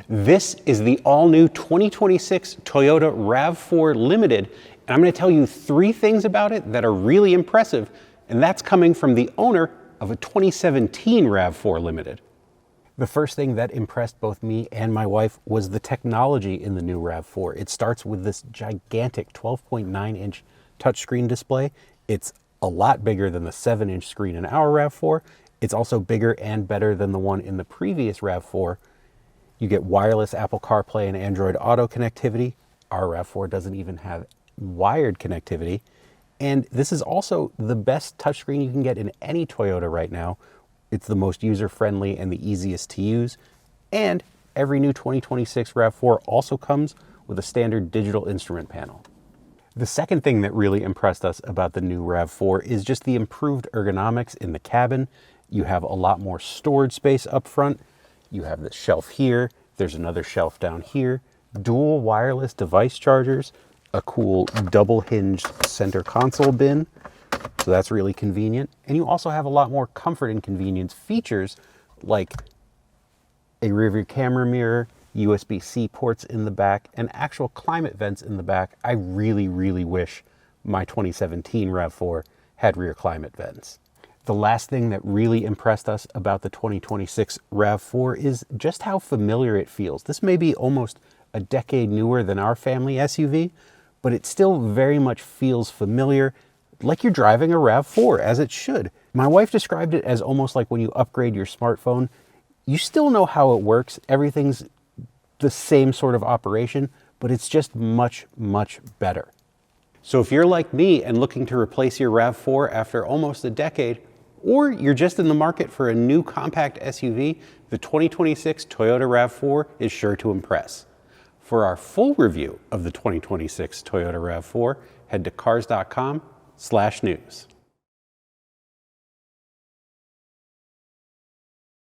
This is the all-new 2026 Toyota RAV4 Limited, and I'm going to tell you 3 things about it that are really impressive, and that's coming from the owner of a 2017 RAV4 Limited. The first thing that impressed both me and my wife was the technology in the new RAV4. It starts with this gigantic 12.9-inch touchscreen display. It's a lot bigger than the 7-inch screen in our RAV4. It's also bigger and better than the one in the previous RAV4. You get wireless Apple CarPlay and Android Auto connectivity. Our RAV4 doesn't even have wired connectivity. And this is also the best touchscreen you can get in any Toyota right now. It's the most user-friendly and the easiest to use. And every new 2026 RAV4 also comes with a standard digital instrument panel. The second thing that really impressed us about the new RAV4 is just the improved ergonomics in the cabin. You have a lot more storage space up front. You have this shelf here, there's another shelf down here, dual wireless device chargers, a cool double hinged center console bin, so that's really convenient. And you also have a lot more comfort and convenience features like a rear view camera mirror, USB-C ports in the back, and actual climate vents in the back. I really, really wish my 2017 RAV4 had rear climate vents. The last thing that really impressed us about the 2026 RAV4 is just how familiar it feels. This may be almost a decade newer than our family SUV, but it still very much feels familiar, like you're driving a RAV4, as it should. My wife described it as almost like when you upgrade your smartphone. You still know how it works. Everything's the same sort of operation, but it's just much, much better. So if you're like me and looking to replace your RAV4 after almost a decade, or you're just in the market for a new compact SUV, the 2026 Toyota RAV4 is sure to impress. For our full review of the 2026 Toyota RAV4, head to Cars.com/news.